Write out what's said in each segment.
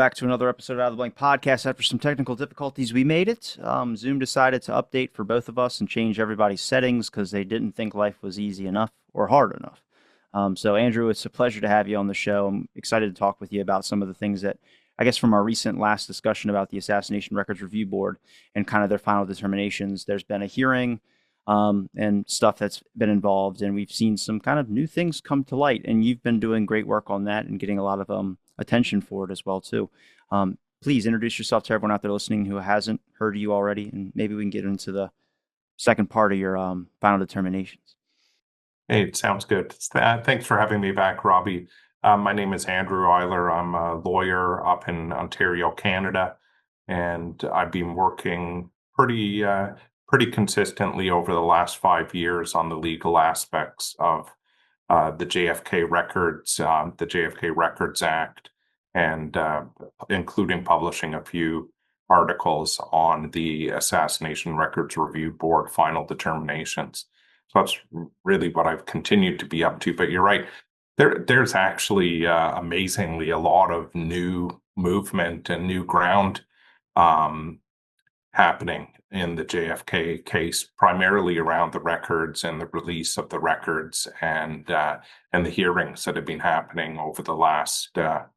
back to another episode of Out of the Blank podcast. After some technical difficulties, we made it. Zoom decided to update for both of us and change everybody's settings because they didn't think life was easy enough or hard enough. So, Andrew, it's a pleasure to have you on the show. I'm excited to talk with you about some of the things that, I guess, from our recent last discussion about the Assassination Records Review Board and kind of their final determinations. There's been a hearing and stuff that's been involved, and we've seen some kind of new things come to light. And you've been doing great work on that and getting a lot of attention for it as well too. Please introduce yourself to everyone out there listening who hasn't heard you already, and maybe we can get into the second part of your final determinations. Hey, it sounds good. Thanks for having me back, Robbie. My name is Andrew Iler. I'm a lawyer up in Ontario, Canada, and I've been working pretty consistently over the last 5 years on the legal aspects of the JFK Records, the JFK Records Act, and including publishing a few articles on the Assassination Records Review Board final determinations. So that's really what I've continued to be up to. But you're right, there's actually amazingly a lot of new movement and new ground happening in the JFK case, primarily around the records and the release of the records and the hearings that have been happening over the last 4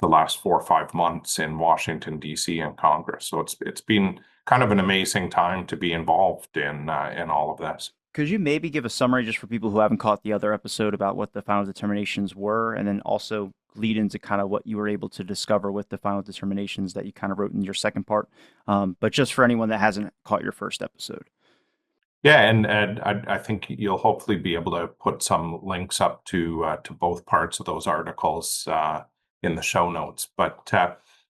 or 5 months in Washington, D.C. and Congress. So it's been kind of an amazing time to be involved in all of this. Could you maybe give a summary just for people who haven't caught the other episode about what the final determinations were, and then also lead into kind of what you were able to discover with the final determinations that you kind of wrote in your second part, but just for anyone that hasn't caught your first episode? Yeah, and I think you'll hopefully be able to put some links up to both parts of those articles in the show notes. But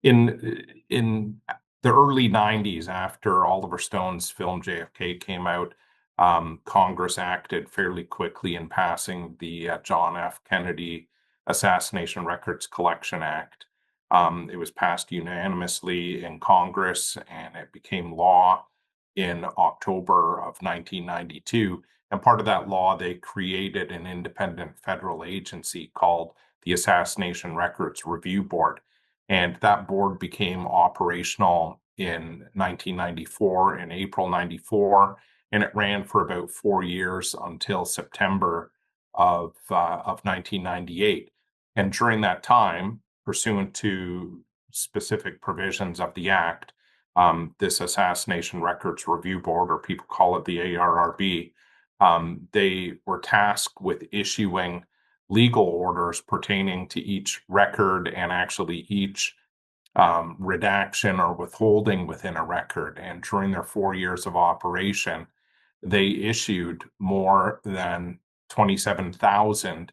in the early '90s, after Oliver Stone's film JFK came out, Congress acted fairly quickly in passing the John F. Kennedy Assassination Records Collection Act. It was passed unanimously in Congress, and it became law in October of 1992. And part of that law, they created an independent federal agency called the Assassination Records Review Board. And that board became operational in 1994, in April 94, and it ran for about 4 years until September of 1998. And during that time, pursuant to specific provisions of the Act, this Assassination Records Review Board, or people call it the ARRB, they were tasked with issuing legal orders pertaining to each record and actually each redaction or withholding within a record. And during their 4 years of operation, they issued more than 27,000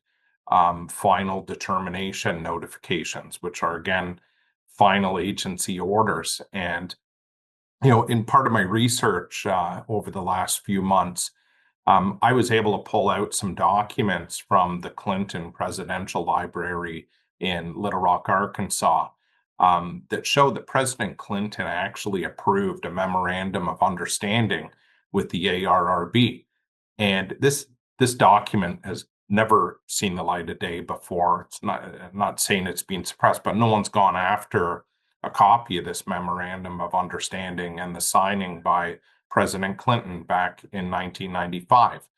final determination notifications, which are, again, final agency orders. And, in part of my research over the last few months, I was able to pull out some documents from the Clinton Presidential Library in Little Rock, Arkansas, that showed that President Clinton actually approved a memorandum of understanding with the ARRB. And this document has never seen the light of day before. It's not saying it's been suppressed, but no one's gone after a copy of this memorandum of understanding and the signing by President Clinton back in 1995.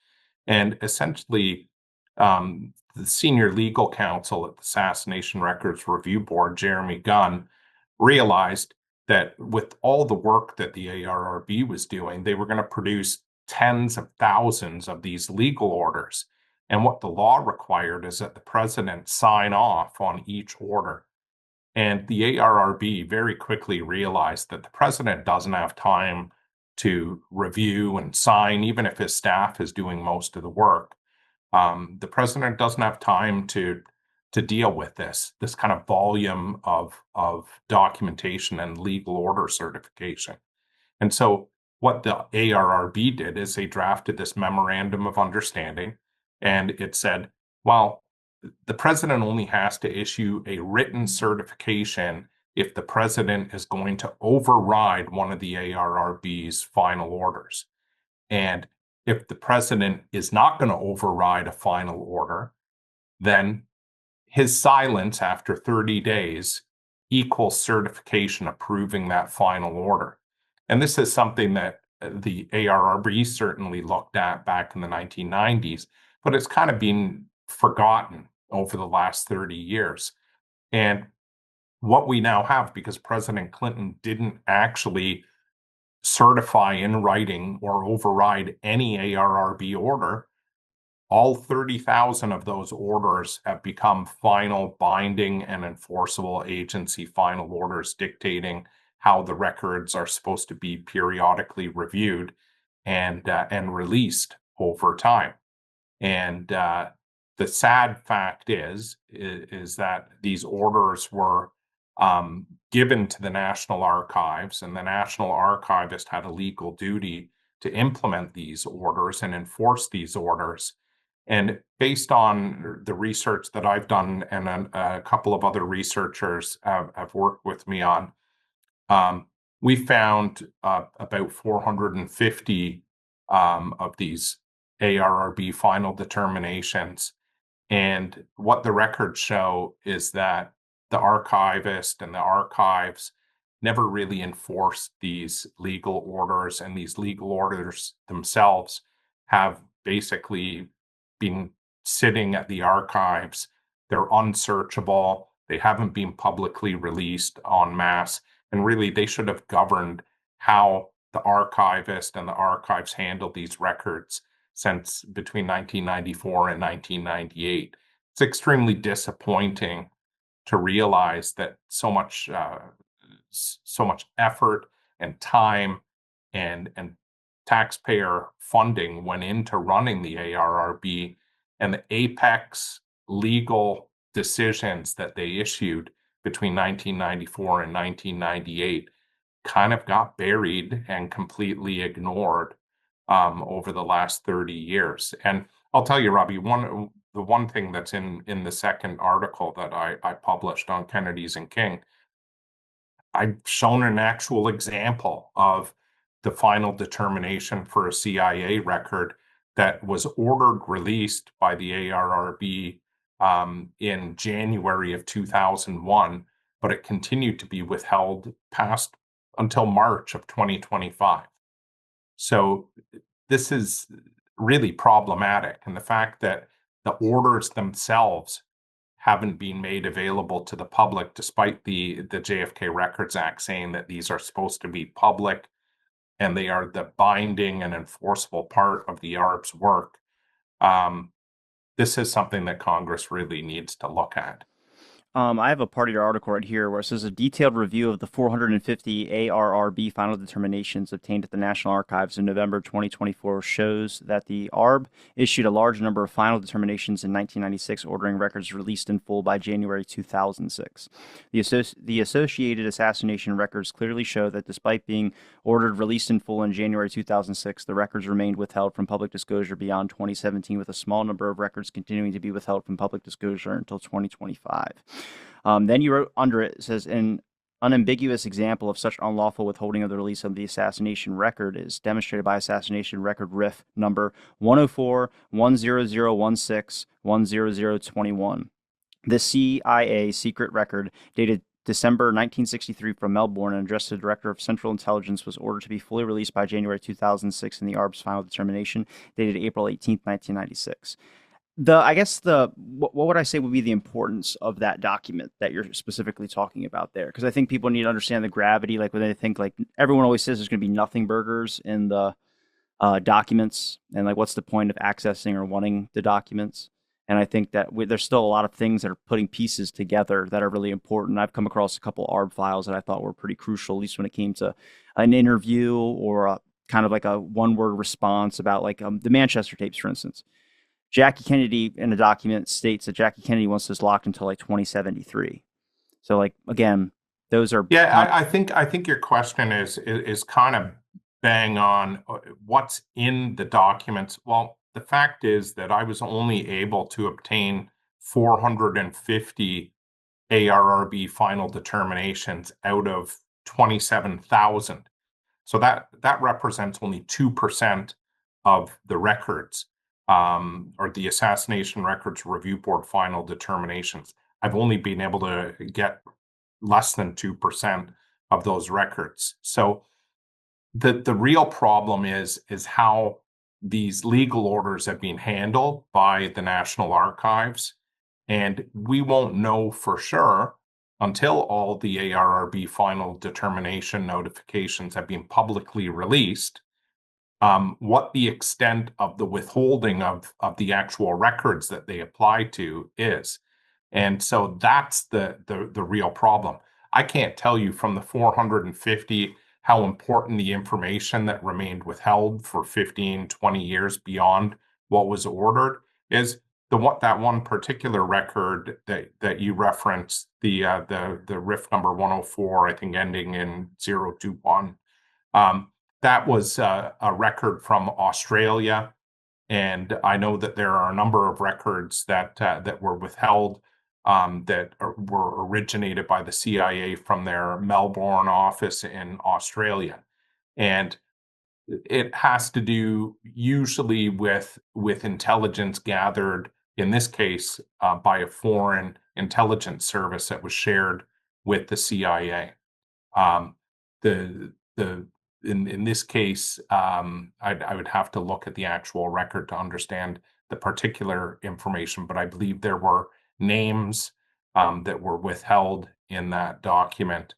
And essentially, the senior legal counsel at the Assassination Records Review Board, Jeremy Gunn, realized that with all the work that the ARRB was doing, they were going to produce tens of thousands of these legal orders. And what the law required is that the president sign off on each order. And the ARRB very quickly realized that the president doesn't have time to review and sign, even if his staff is doing most of the work. The president doesn't have time to deal with this kind of volume of documentation and legal order certification. And so what the ARRB did is they drafted this memorandum of understanding, and it said, well, the president only has to issue a written certification if the president is going to override one of the ARRB's final orders. And if the president is not going to override a final order, then his silence after 30 days equal certification approving that final order. And this is something that the ARRB certainly looked at back in the 1990s, but it's kind of been forgotten over the last 30 years. And what we now have, because President Clinton didn't actually certify in writing or override any ARRB order, all 30,000 of those orders have become final, binding, and enforceable agency final orders dictating how the records are supposed to be periodically reviewed and released over time. And the sad fact is that these orders were given to the National Archives, and the National Archivist had a legal duty to implement these orders and enforce these orders. And based on the research that I've done, and a couple of other researchers have worked with me on, we found about 450 of these ARRB final determinations. And what the records show is that the archivist and the archives never really enforced these legal orders, and these legal orders themselves have basically been sitting at the archives. They're unsearchable. They haven't been publicly released en masse. And really, they should have governed how the archivist and the archives handled these records since between 1994 and 1998. It's extremely disappointing to realize that so much effort and time and taxpayer funding went into running the ARRB, and the apex legal decisions that they issued between 1994 and 1998 kind of got buried and completely ignored over the last 30 years. And I'll tell you, Robbie, the one thing that's in the second article that I published on Kennedy's and King, I've shown an actual example of the final determination for a CIA record that was ordered released by the ARRB in January of 2001, but it continued to be withheld past until March of 2025. So this is really problematic. And the fact that the orders themselves haven't been made available to the public, despite the JFK Records Act saying that these are supposed to be public and they are the binding and enforceable part of the ARRB's work. This is something that Congress really needs to look at. I have a part of your article right here where it says a detailed review of the 450 ARRB final determinations obtained at the National Archives in November 2024 shows that the ARRB issued a large number of final determinations in 1996, ordering records released in full by January 2006. The Associated Assassination Records clearly show that despite being ordered released in full in January 2006, the records remained withheld from public disclosure beyond 2017, with a small number of records continuing to be withheld from public disclosure until 2025. Then you wrote under it, says, an unambiguous example of such unlawful withholding of the release of the assassination record is demonstrated by Assassination Record RIF number 104 10016 10021. The CIA secret record, dated December 1963 from Melbourne and addressed to the Director of Central Intelligence, was ordered to be fully released by January 2006 in the ARRB's final determination, dated April 18, 1996. What would I say would be the importance of that document that you're specifically talking about there? Because I think people need to understand the gravity. Like when they think, like everyone always says, there's going to be nothing burgers in the documents, and like what's the point of accessing or wanting the documents? And I think that there's still a lot of things that are putting pieces together that are really important. I've come across a couple ARRB files that I thought were pretty crucial, at least when it came to an interview or a kind of like a one-word response about like the Manchester tapes, for instance. Jackie Kennedy in a document states that Jackie Kennedy wants this locked until like 2073. So like again, those are I think your question is kind of bang on. What's in the documents? Well, the fact is that I was only able to obtain 450 ARRB final determinations out of 27,000. So that represents only 2% of the records, or the Assassination Records Review Board final determinations. I've only been able to get less than 2% of those records. So the real problem is how these legal orders have been handled by the National Archives. And we won't know for sure until all the ARRB final determination notifications have been publicly released, what the extent of the withholding of the actual records that they apply to is. And so that's the real problem. I can't tell you from the 450 how important the information that remained withheld for 15, 20 years beyond what was ordered is. That one particular record that you referenced, the RIF number 104, I think ending in 021, that was a record from Australia, and I know that there are a number of records that were withheld that were originated by the CIA from their Melbourne office in Australia, and it has to do usually with intelligence gathered, in this case, by a foreign intelligence service that was shared with the CIA. In this case, I would have to look at the actual record to understand the particular information, but I believe there were names that were withheld in that document,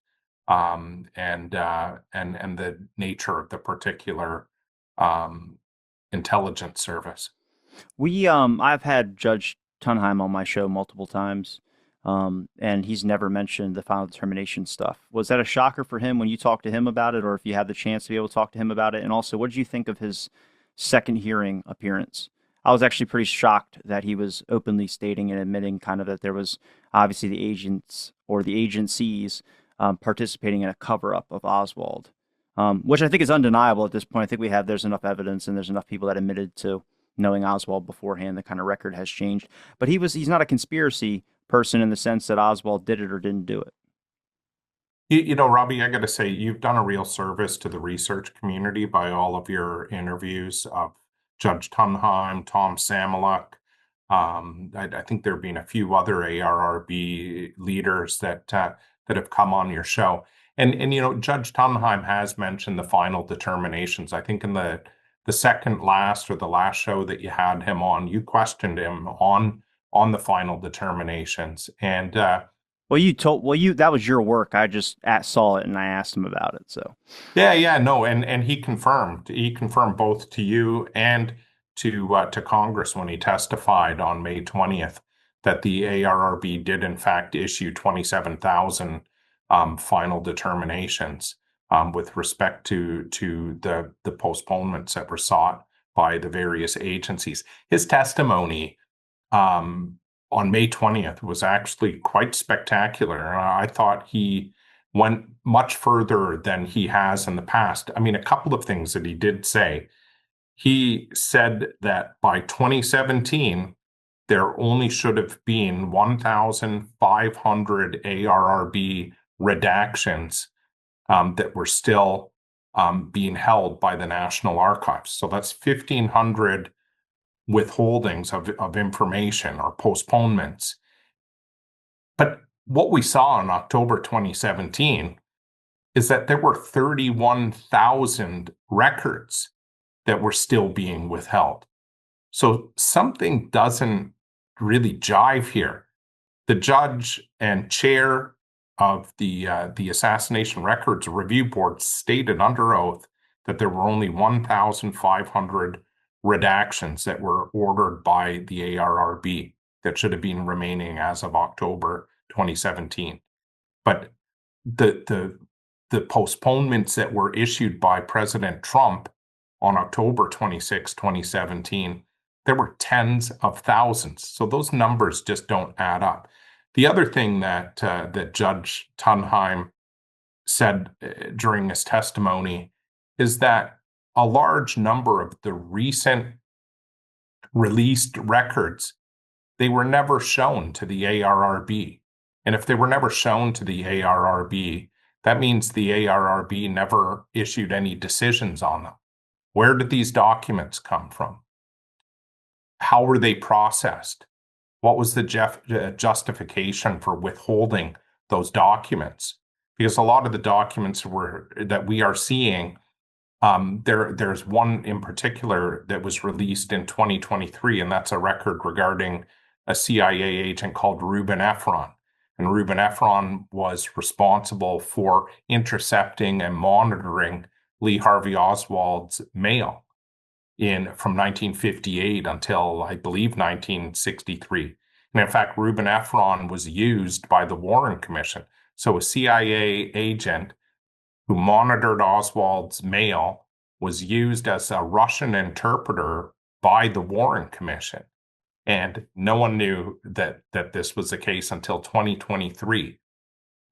and the nature of the particular intelligence service. I've had Judge Tonheim on my show multiple times, and he's never mentioned the final determination stuff. Was that a shocker for him when you talked to him about it, or if you had the chance to be able to talk to him about it? And also, what did you think of his second hearing appearance? I was actually pretty shocked that he was openly stating and admitting kind of that there was obviously the agents or the agencies participating in a cover-up of Oswald, which I think is undeniable at this point. I think there's enough evidence and there's enough people that admitted to knowing Oswald beforehand. The kind of record has changed, but he's not a conspiracy person in the sense that Oswald did it or didn't do it. You know, Robbie, I got to say, you've done a real service to the research community by all of your interviews of Judge Tonheim, Tom Samoluk. I think there have been a few other ARRB leaders that have come on your show. And you know, Judge Tonheim has mentioned the final determinations. I think in the second last or the last show that you had him on, you questioned him on the final determinations. And that was your work. I just saw it and I asked him about it. So yeah, no, and he confirmed both to you and to Congress when he testified on May 20th that the ARRB did in fact issue 27,000 final determinations with respect to the postponements that were sought by the various agencies. His testimony on May 20th was actually quite spectacular. I thought he went much further than he has in the past. I mean, a couple of things that he did say. He said that by 2017, there only should have been 1,500 ARRB redactions that were still being held by the National Archives. So that's 1,500 withholdings of information or postponements. But what we saw in October 2017 is that there were 31,000 records that were still being withheld. So something doesn't really jive here. The judge and chair of the Assassination Records Review Board stated under oath that there were only 1,500 redactions that were ordered by the ARRB that should have been remaining as of October 2017. But the postponements that were issued by President Trump on October 26, 2017, there were tens of thousands. So those numbers just don't add up. The other thing that Judge Tonheim said during his testimony is that a large number of the recent released records, they were never shown to the ARRB. And if they were never shown to the ARRB, that means the ARRB never issued any decisions on them. Where did these documents come from? How were they processed? What was the justification for withholding those documents, because a lot of the documents that we are seeing, there's one in particular that was released in 2023, and that's a record regarding a CIA agent called Reuben Efron. And Reuben Efron was responsible for intercepting and monitoring Lee Harvey Oswald's mail from 1958 until, I believe, 1963. And in fact, Reuben Efron was used by the Warren Commission. So a CIA agent who monitored Oswald's mail was used as a Russian interpreter by the Warren Commission. And no one knew that this was the case until 2023.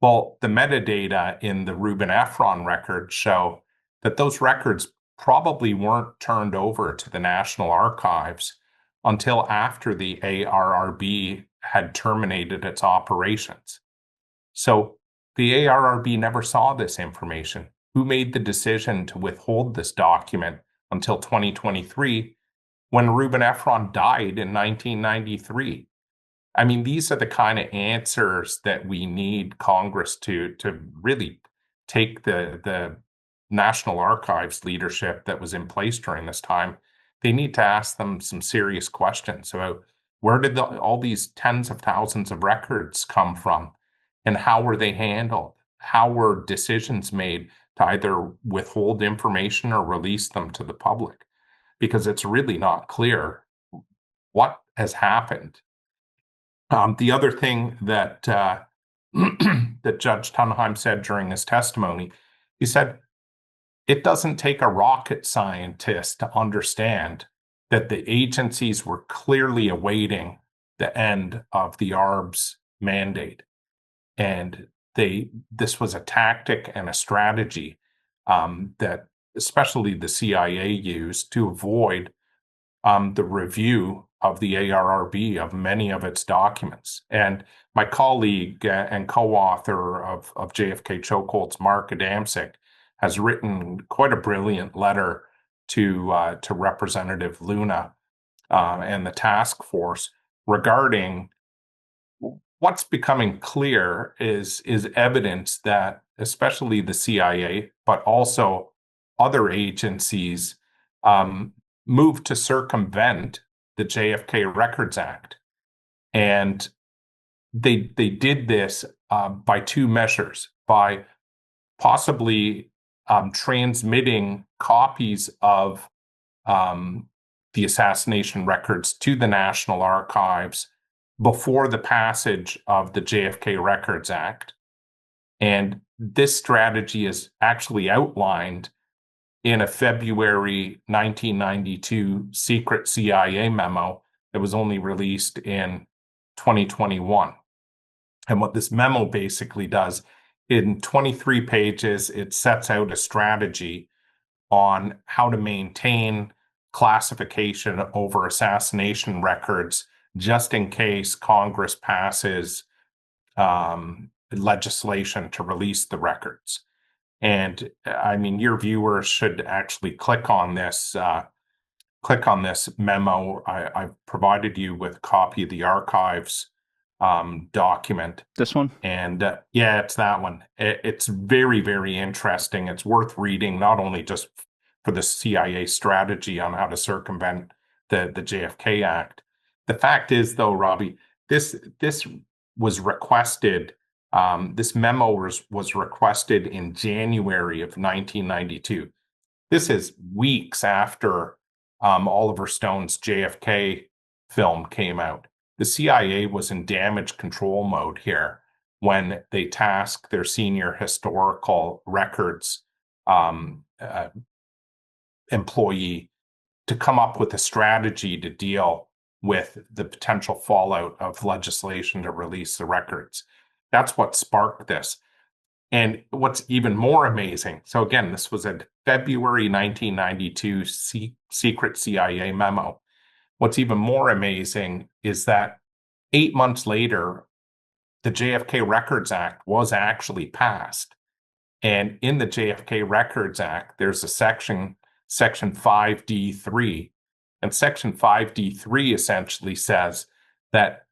Well, the metadata in the Reuben Efron records show that those records probably weren't turned over to the National Archives until after the ARRB had terminated its operations. So the ARRB never saw this information. Who made the decision to withhold this document until 2023 when Reuben Efron died in 1993? I mean, these are the kind of answers that we need Congress to really take the National Archives leadership that was in place during this time. They need to ask them some serious questions about where did all these tens of thousands of records come from, and how were they handled? How were decisions made to either withhold information or release them to the public? Because it's really not clear what has happened. The other thing that that Judge Tonheim said during his testimony, he said, it doesn't take a rocket scientist to understand that the agencies were clearly awaiting the end of the ARRB's mandate. And this was a tactic and a strategy that especially the CIA used to avoid the review of the ARRB of many of its documents. And my colleague and co-author of JFK Chokeholds, Mark Adamczyk, has written quite a brilliant letter to Representative Luna and the task force regarding what's becoming clear is evidence that especially the CIA, but also other agencies, moved to circumvent the JFK Records Act. And they did this by two measures, by possibly transmitting copies of the assassination records to the National Archives before the passage of the JFK Records Act. And this strategy is actually outlined in a February 1992 secret CIA memo that was only released in 2021. And what this memo basically does, in 23 pages, it sets out a strategy on how to maintain classification over assassination records just in case Congress passes legislation to release the records. And I mean, your viewers should actually click on this memo. I've provided you with a copy of the archives document. This one? And yeah, it's that one. It's very, very interesting. It's worth reading, not only just for the CIA strategy on how to circumvent the JFK Act. The fact is, though, Robbie, this was requested. This memo was requested in January of 1992. This is weeks after Oliver Stone's JFK film came out. The CIA was in damage control mode here when they tasked their senior historical records employee to come up with a strategy to deal with the potential fallout of legislation to release the records. That's what sparked this. And what's even more amazing, so again, this was a February 1992 secret CIA memo. What's even more amazing is that 8 months later, the JFK Records Act was actually passed. And in the JFK Records Act, there's a section 5D3. And section 5D3 essentially says that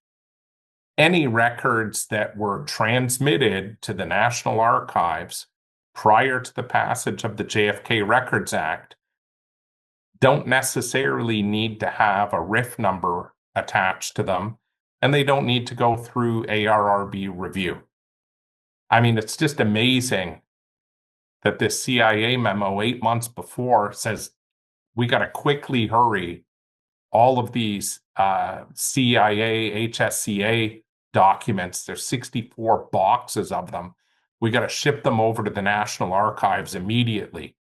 any records that were transmitted to the National Archives prior to the passage of the JFK Records Act don't necessarily need to have a RIF number attached to them, and they don't need to go through ARRB review. I mean, it's just amazing that this CIA memo 8 months before says we got to quickly hurry all of these CIA, HSCA documents. There's 64 boxes of them. We got to ship them over to the National Archives immediately.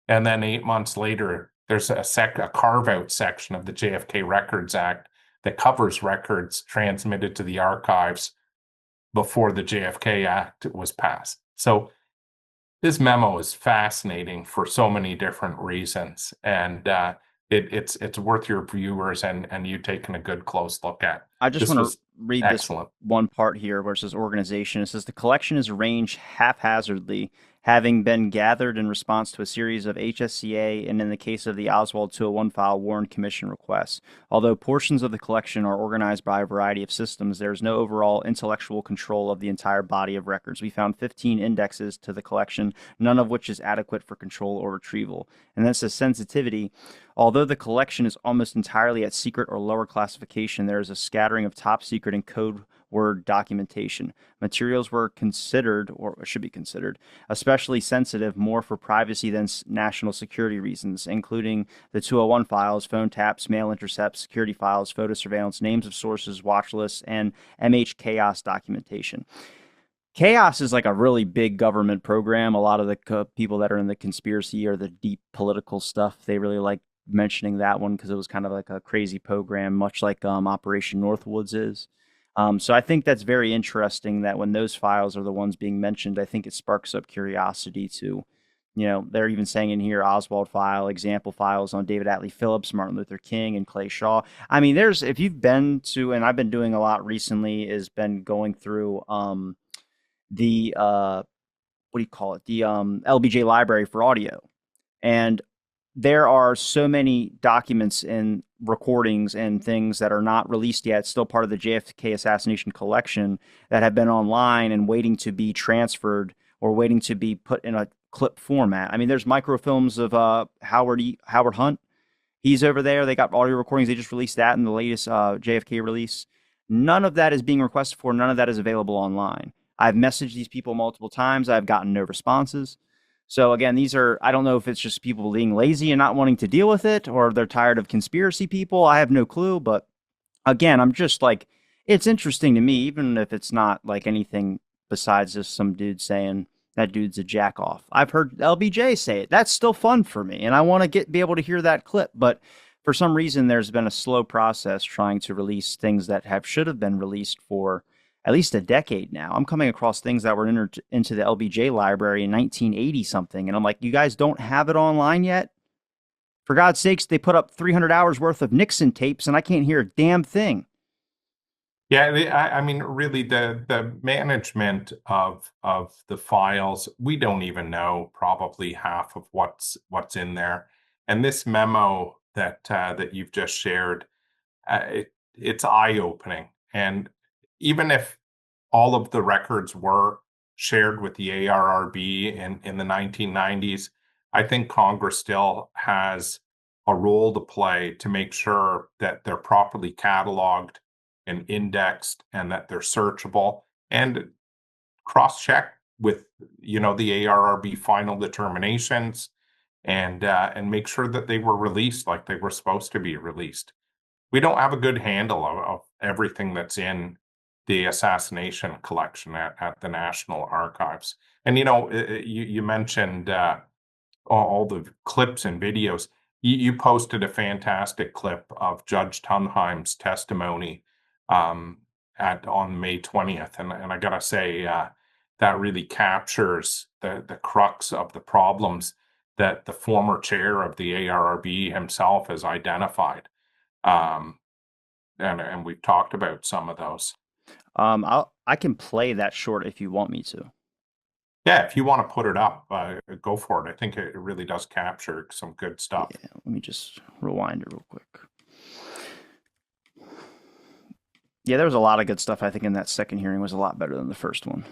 And then 8 months later, there's a carve-out section of the JFK Records Act that covers records transmitted to the archives before the JFK Act was passed. So this memo is fascinating for so many different reasons, and it's worth your viewers and you taking a good close look at. I just This want to was read excellent. this one part here where it says organization. It says the collection is arranged haphazardly, having been gathered in response to a series of HSCA and, in the case of the Oswald 201 file, Warren Commission requests. Although portions of the collection are organized by a variety of systems, there is no overall intellectual control of the entire body of records. We found 15 indexes to the collection, none of which is adequate for control or retrieval. And then it says sensitivity. Although the collection is almost entirely at secret or lower classification, there is a scattering of top secret and code word documentation. Materials were considered, or should be considered, especially sensitive, more for privacy than national security reasons, including the 201 files, phone taps, mail intercepts, security files, photo surveillance, names of sources, watch lists, and MH chaos documentation. Chaos is like a really big government program. A lot of the people that are in the conspiracy or the deep political stuff, they really like mentioning that one because it was kind of like a crazy program, much like Operation Northwoods is. So I think that's very interesting that when those files are the ones being mentioned, I think it sparks up curiosity to, they're even saying in here Oswald file, example files on David Atlee Phillips, Martin Luther King, and Clay Shaw. I mean, if you've been to, and I've been doing a lot recently, is been going through the what do you call it? The LBJ library for audio. And there are so many documents and recordings and things that are not released yet, still part of the JFK Assassination Collection, that have been online and waiting to be transferred or waiting to be put in a clip format. I mean, there's microfilms of Howard Hunt. He's over there. They got audio recordings. They just released that in the latest JFK release. None of that is being requested for. None of that is available online. I've messaged these people multiple times. I've gotten no responses. So again, these are, I don't know if it's just people being lazy and not wanting to deal with it, or they're tired of conspiracy people. I have no clue. But again, I'm just like, it's interesting to me, even if it's not like anything besides just some dude saying that dude's a jack off. I've heard LBJ say it. That's still fun for me. And I want to be able to hear that clip. But for some reason, there's been a slow process trying to release things that should have been released for at least a decade now. I'm coming across things that were entered into the LBJ library in 1980 something. And I'm like, you guys don't have it online yet? For God's sakes, they put up 300 hours worth of Nixon tapes and I can't hear a damn thing. Yeah, I mean, really, the management of the files, we don't even know probably half of what's in there. And this memo that you've just shared, it's eye-opening. And even if all of the records were shared with the ARRB in the 1990s, I think Congress still has a role to play to make sure that they're properly cataloged and indexed and that they're searchable and cross-check with the ARRB final determinations and make sure that they were released like they were supposed to be released. We don't have a good handle of everything that's in the assassination collection at the National Archives. And you mentioned all the clips and videos. You posted a fantastic clip of Judge Tonheim's testimony on May 20th, and I gotta say that really captures the crux of the problems that the former chair of the ARRB himself has identified. And we've talked about some of those. I can play that short if you want me to. Yeah, if you want to put it up, go for it. I think it really does capture some good stuff. Yeah, let me just rewind it real quick. Yeah, there was a lot of good stuff. I think in that second hearing was a lot better than the first one.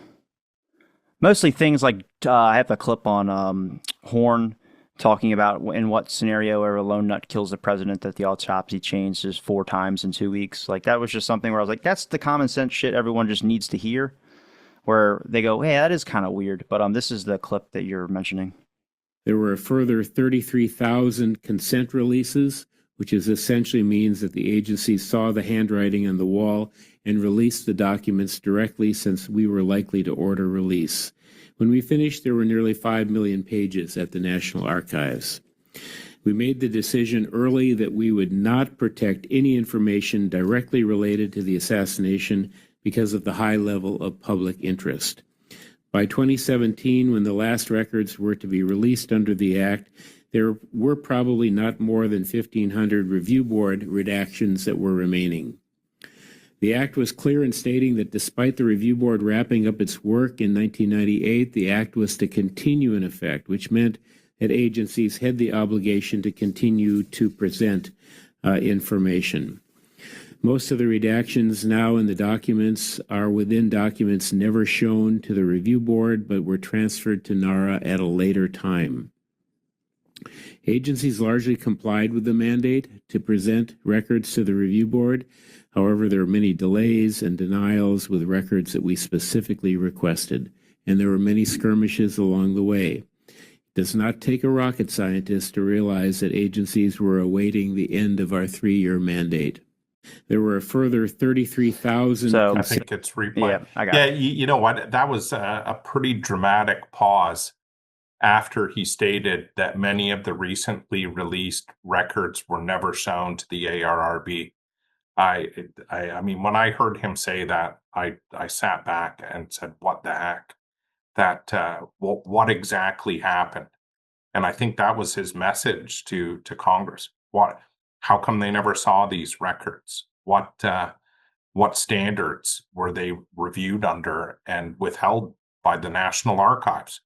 Mostly things like I have a clip on Horn talking about in what scenario where a lone nut kills the president that the autopsy changes 4 times in 2 weeks. Like that was just something where I was like, that's the common sense shit everyone just needs to hear. Where they go, hey, that is kind of weird. But this is the clip that you're mentioning. There were a further 33,000 consent releases, which essentially means that the agency saw the handwriting on the wall and released the documents directly since we were likely to order release. When we finished, there were nearly 5 million pages at the National Archives. We made the decision early that we would not protect any information directly related to the assassination because of the high level of public interest. By 2017, when the last records were to be released under the Act, there were probably not more than 1,500 review board redactions that were remaining. The Act was clear in stating that despite the review board wrapping up its work in 1998, the Act was to continue in effect, which meant that agencies had the obligation to continue to present information. Most of the redactions now in the documents are within documents never shown to the review board, but were transferred to NARA at a later time. Agencies largely complied with the mandate to present records to the review board. However, there are many delays and denials with records that we specifically requested, and there were many skirmishes along the way. It does not take a rocket scientist to realize that agencies were awaiting the end of our 3-year mandate. There were a further 33,000. I think it's replayed. Yeah, I got Yeah, it. you know what? That was a pretty dramatic pause after he stated that many of the recently released records were never shown to the ARRB. I mean, when I heard him say that, I sat back and said, "What the heck? That what exactly happened?" And I think that was his message to Congress. How come they never saw these records? What standards were they reviewed under and withheld by the National Archives?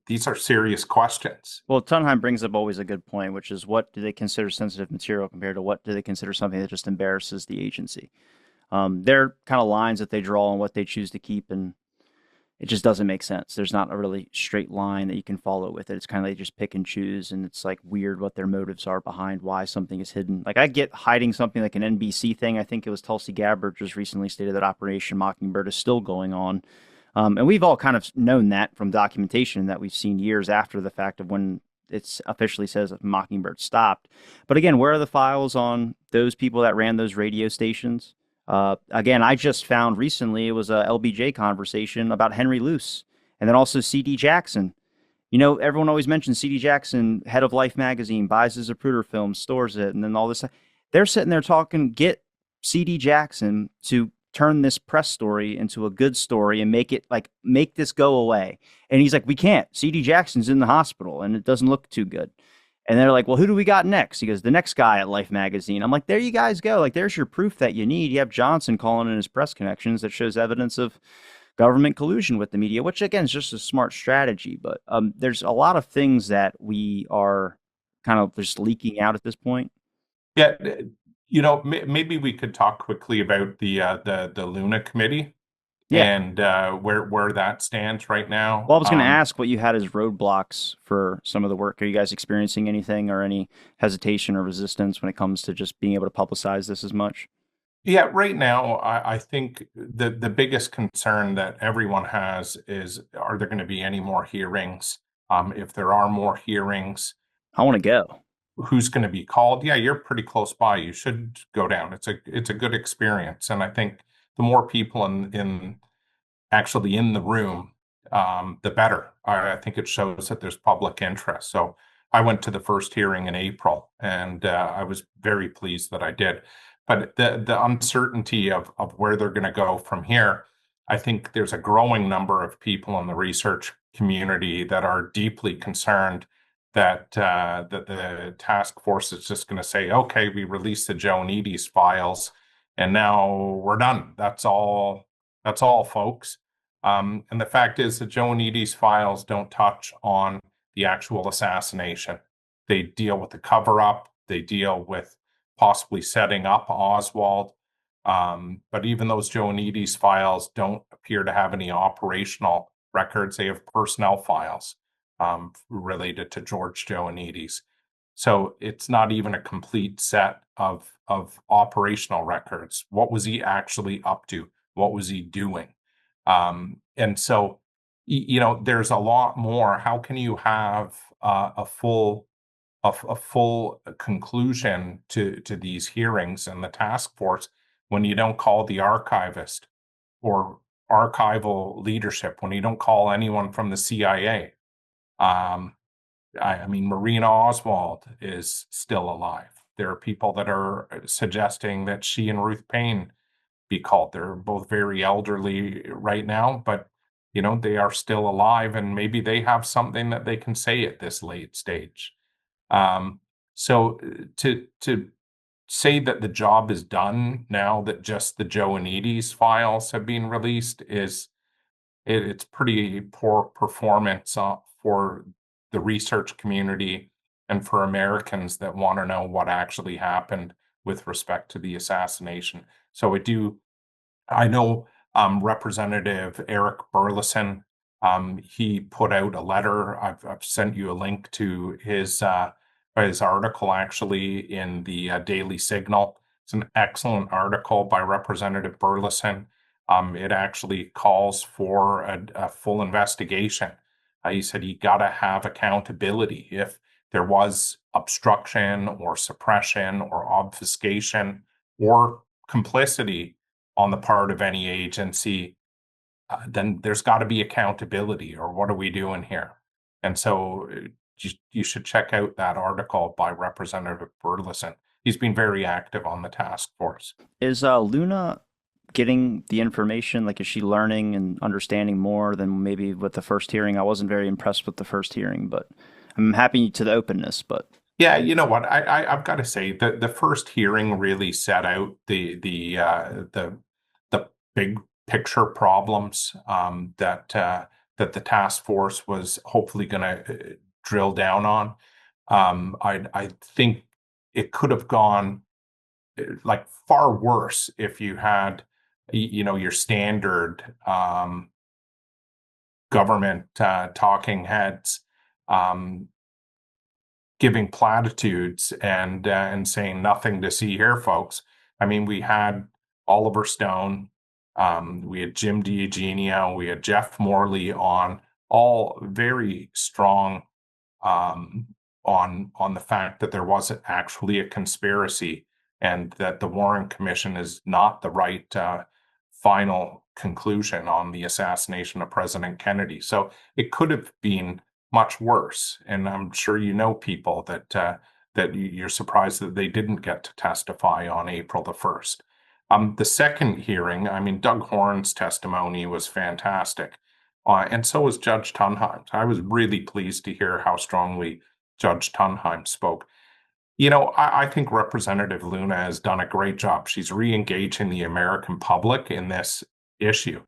These are serious questions. Well, Tonheim brings up always a good point, which is what do they consider sensitive material compared to what do they consider something that just embarrasses the agency? They're kind of lines that they draw on what they choose to keep, and it just doesn't make sense. There's not a really straight line that you can follow with it. It's kind of they just pick and choose, and it's like weird what their motives are behind why something is hidden. Like I get hiding something like an NBC thing. I think it was Tulsi Gabbard just recently stated that Operation Mockingbird is still going on. And we've all kind of known that from documentation that we've seen years after the fact of when it officially says that Mockingbird stopped. But again, where are the files on those people that ran those radio stations? Again, I just found recently it was a LBJ conversation about Henry Luce and then also C.D. Jackson. You know, everyone always mentions C.D. Jackson, head of Life magazine, buys his Zapruder film, stores it, and then all this. They're sitting there talking, get C.D. Jackson to turn this press story into a good story and make this go away. And he's like, we can't. C.D. Jackson's in the hospital and it doesn't look too good. And they're like, well, who do we got next? He goes, the next guy at Life magazine. I'm like, there you guys go. Like, there's your proof that you need. You have Johnson calling in his press connections that shows evidence of government collusion with the media, which again is just a smart strategy. But there's a lot of things that we are kind of just leaking out at this point. Yeah. You know, maybe we could talk quickly about the Luna Committee and where that stands right now. Well, I was going to ask what you had as roadblocks for some of the work. Are you guys experiencing anything or any hesitation or resistance when it comes to just being able to publicize this as much? Yeah, right now, I think the biggest concern that everyone has is, are there going to be any more hearings? If there are more hearings, I want to go. Who's going to be called? Yeah, you're pretty close by. You should go down. It's a good experience, and I think the more people actually in the room, the better. I think it shows that there's public interest. So I went to the first hearing in April, and I was very pleased that I did. But the uncertainty of where they're going to go from here, I think there's a growing number of people in the research community that are deeply concerned that the task force is just going to say, okay, we released the Joan Edes files, and now we're done. That's all, folks. And the fact is that Joan Edes files don't touch on the actual assassination. They deal with the cover-up. They deal with possibly setting up Oswald. But even those Joannides files don't appear to have any operational records. They have personnel files related to George Joannides. So it's not even a complete set of operational records. What was he actually up to? What was he doing? And so, there's a lot more. How can you have a full conclusion to these hearings and the task force when you don't call the archivist or archival leadership, when you don't call anyone from the CIA? I mean, Marina Oswald is still alive. There are people that are suggesting that she and Ruth Payne be called. They're both very elderly right now, but they are still alive, and maybe they have something that they can say at this late stage. So to say that the job is done now that just the Joannides files have been released it's pretty poor performance for the research community and for Americans that want to know what actually happened with respect to the assassination. So I know Representative Eric Burleson, he put out a letter. I've sent you a link to his article actually in the Daily Signal. It's an excellent article by Representative Burleson. It actually calls for a full investigation. He said you got to have accountability. If there was obstruction or suppression or obfuscation or complicity on the part of any agency, then there's got to be accountability, or what are we doing here? And so you should check out that article by Representative Burleson. He's been very active on the task force. Is Luna getting the information? Like, is she learning and understanding more than maybe with the first hearing? I wasn't very impressed with the first hearing, but I'm happy to the openness. But yeah, you know what? I've got to say that the first hearing really set out the big picture problems that the task force was hopefully going to drill down on. I think it could have gone like far worse if you had your standard government talking heads giving platitudes and saying nothing to see here, folks. I mean, we had Oliver Stone, we had Jim DiEugenio, we had Jeff Morley on, all very strong on the fact that there wasn't actually a conspiracy and that the Warren Commission is not the right final conclusion on the assassination of President Kennedy. So it could have been much worse, and I'm sure people that you're surprised that they didn't get to testify on April the 1st. The second hearing, I mean, Doug Horne's testimony was fantastic, and so was Judge Tonheim. I was really pleased to hear how strongly Judge Tonheim spoke. I think Representative Luna has done a great job. She's re-engaging the American public in this issue.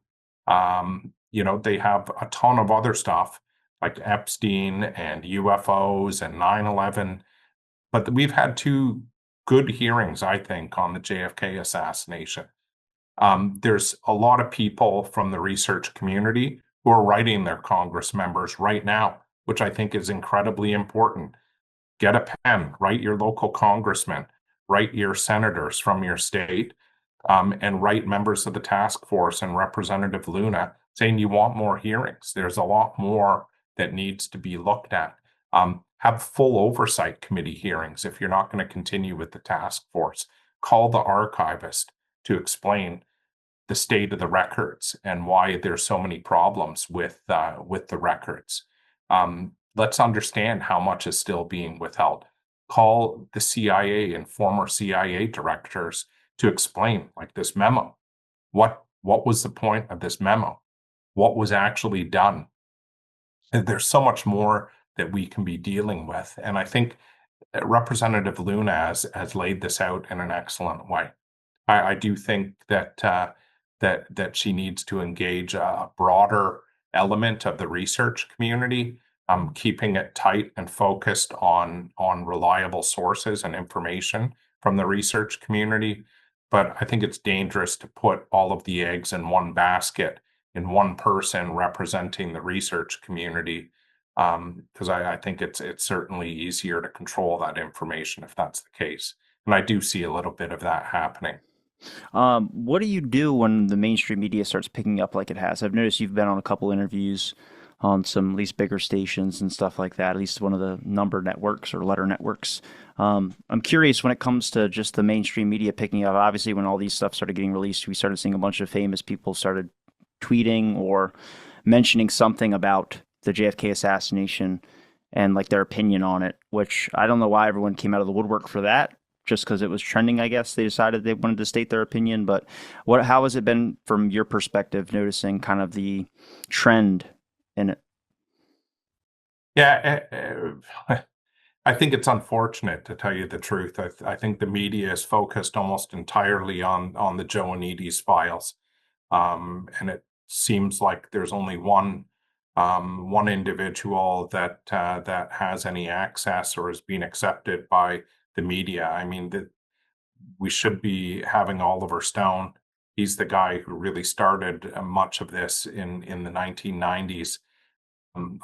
They have a ton of other stuff like Epstein and UFOs and 9/11. But we've had two good hearings, I think, on the JFK assassination. There's a lot of people from the research community who are writing their Congress members right now, which I think is incredibly important. Get a pen, write your local congressman, write your senators from your state, and write members of the task force and Representative Luna saying you want more hearings. There's a lot more that needs to be looked at. Have full oversight committee hearings if you're not going to continue with the task force. Call the archivist to explain the state of the records and why there's so many problems with the records. Let's understand how much is still being withheld. Call the CIA and former CIA directors to explain, like this memo. What was the point of this memo? What was actually done? And there's so much more that we can be dealing with. And I think Representative Luna has laid this out in an excellent way. I do think that she needs to engage a broader element of the research community, keeping it tight and focused on reliable sources and information from the research community. but I think it's dangerous to put all of the eggs in one basket in one person representing the research community, because I think it's certainly easier to control that information if that's the case. And I do see a little bit of that happening. What do you do when the mainstream media starts picking up like it has? I've noticed you've been on a couple interviews on some at least bigger stations and stuff like that, at least one of the number networks or letter networks. I'm curious when it comes to just the mainstream media picking up. Obviously, when all these stuff started getting released, we started seeing a bunch of famous people started tweeting or mentioning something about the JFK assassination and like their opinion on it, which I don't know why everyone came out of the woodwork for that. Just because it was trending, I guess they decided they wanted to state their opinion. But how has it been from your perspective, noticing kind of the trend in it? Yeah, I think it's unfortunate, to tell you the truth. I think the media is focused almost entirely on the Joanides files, and it seems like there's only one individual that has any access or is being accepted by the media. I mean, we should be having Oliver Stone. He's the guy who really started much of this in the 1990s.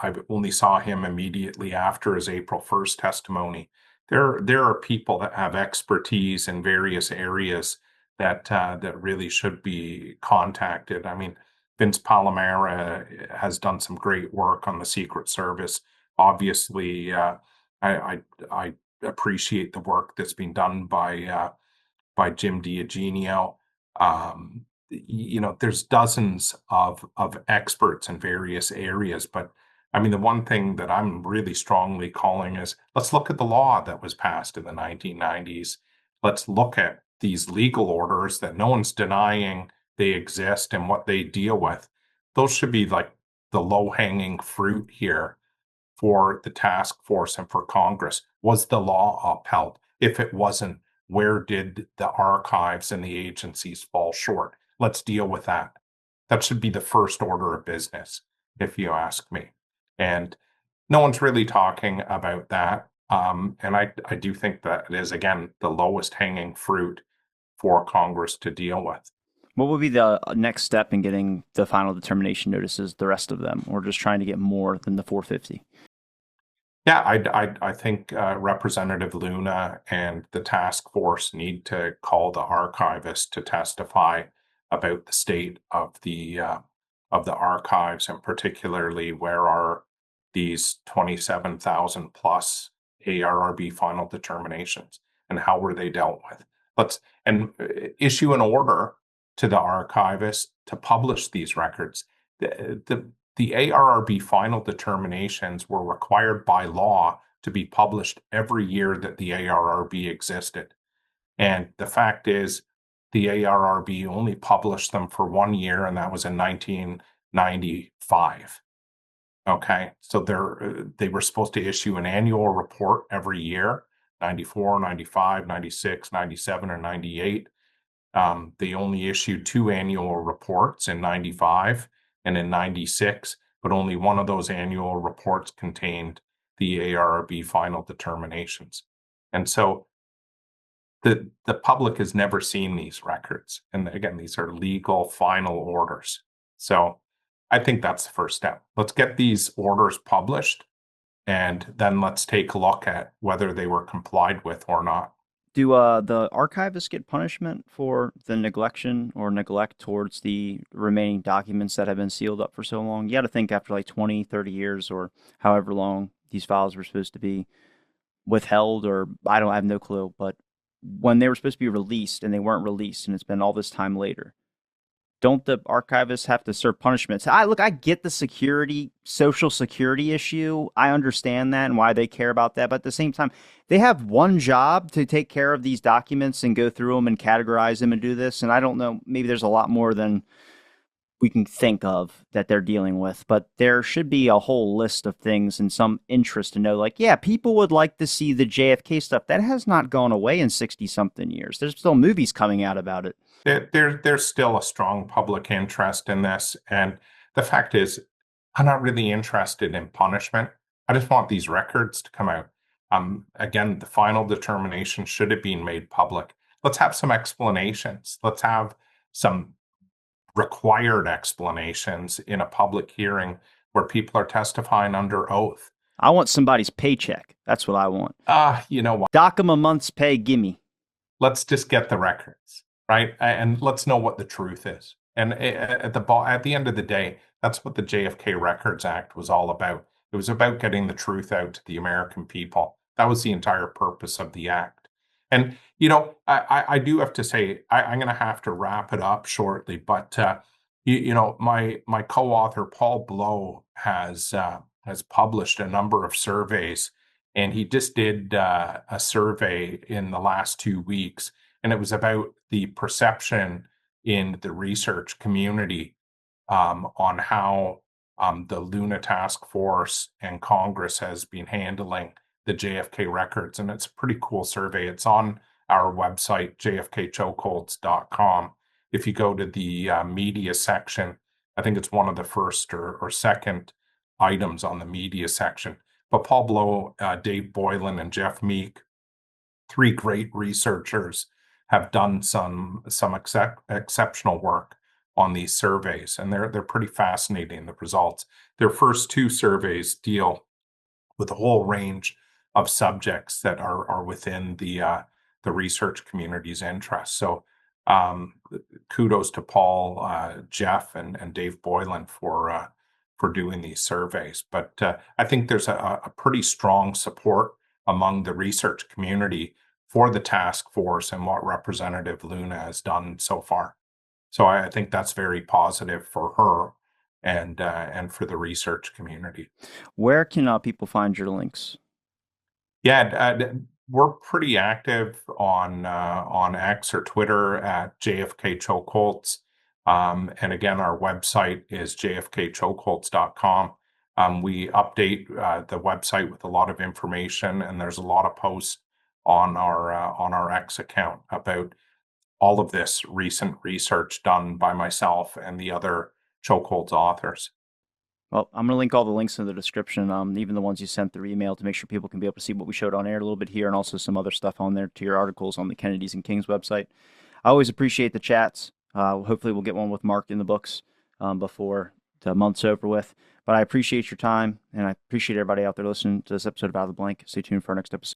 I only saw him immediately after his April 1st testimony. There are people that have expertise in various areas that really should be contacted. I mean, Vince Palomera has done some great work on the Secret Service. Obviously, I appreciate the work that's been done by Jim D'Eugenio. There's dozens of experts in various areas, but I mean, the one thing that I'm really strongly calling is, let's look at the law that was passed in the 1990s. Let's look at these legal orders that no one's denying they exist and what they deal with. Those should be like the low-hanging fruit here for the task force and for Congress. Was the law upheld? If it wasn't, where did the archives and the agencies fall short? Let's deal with that. That should be the first order of business, if you ask me. And no one's really talking about that. And I do think that it is, again, the lowest hanging fruit for Congress to deal with. What would be the next step in getting the final determination notices, the rest of them, or just trying to get more than the 450? Yeah, I think Representative Luna and the task force need to call the archivist to testify about the state of the archives, and particularly where are these 27,000 plus ARRB final determinations and how were they dealt with. Let's issue an order to the archivist to publish these records. The ARRB final determinations were required by law to be published every year that the ARRB existed. And the fact is, the ARRB only published them for 1 year, and that was in 1995. Okay, so they were supposed to issue an annual report every year, 94, 95, 96, 97, and 98. They only issued 2 annual reports in 95 and in 96, but only one of those annual reports contained the ARRB final determinations. And so the public has never seen these records. And again, these are legal final orders. So I think that's the first step. Let's get these orders published, and then let's take a look at whether they were complied with or not. Do the archivists get punishment for the neglect towards the remaining documents that have been sealed up for so long? You got to think after like 20, 30 years or however long these files were supposed to be withheld, or I have no clue, but when they were supposed to be released and they weren't released and it's been all this time later, don't the archivists have to serve punishments? I get the social security issue. I understand that and why they care about that. But at the same time, they have one job to take care of these documents and go through them and categorize them and do this. And I don't know, maybe there's a lot more than we can think of that they're dealing with, but there should be a whole list of things and some interest to know, like, yeah, people would like to see the JFK stuff. That has not gone away in 60 something years. There's still movies coming out about it. There's still a strong public interest in this. And the fact is, I'm not really interested in punishment. I just want these records to come out. Again, the final determination should have been made public. let's have some explanations. Let's have some required explanations in a public hearing where people are testifying under oath. I want somebody's paycheck. That's what I want. You know what? Dock them a month's pay, gimme. Let's just get the records, right? And let's know what the truth is. And at the end of the day, that's what the JFK Records Act was all about. It was about getting the truth out to the American people. That was the entire purpose of the act. And, you know, I do have to say, I'm going to have to wrap it up shortly, but, you know, my co-author, Paul Blow, has published a number of surveys, and he just did a survey in the last 2 weeks, and it was about the perception in the research community on how the Luna Task Force and Congress has been handling the JFK records. And it's a pretty cool survey. It's on our website, jfkchokeholds.com. If you go to the media section, I think it's one of the first or second items on the media section. But Paul Blow, Dave Boylan, and Jeff Meek, 3 great researchers, have done some exceptional work on these surveys, and they're pretty fascinating, the results. Their first 2 surveys deal with a whole range of subjects that are within the research community's interest. So kudos to Paul, Jeff, and Dave Boylan for doing these surveys. But I think there's a pretty strong support among the research community for the task force and what Representative Luna has done so far. So I think that's very positive for her and for the research community. Where can people find your links? Yeah, we're pretty active on X or Twitter at JFK Chokeholds. And again, our website is jfkchokeholds.com. We update the website with a lot of information, and there's a lot of posts on our X account about all of this recent research done by myself and the other Chokeholds authors. Well, I'm going to link all the links in the description, even the ones you sent through email, to make sure people can be able to see what we showed on air a little bit here, and also some other stuff on there to your articles on the Kennedys and Kings website. I always appreciate the chats. Hopefully we'll get one with Mark in the books before the month's over with. But I appreciate your time, and I appreciate everybody out there listening to this episode of Out of the Blank. Stay tuned for our next episode.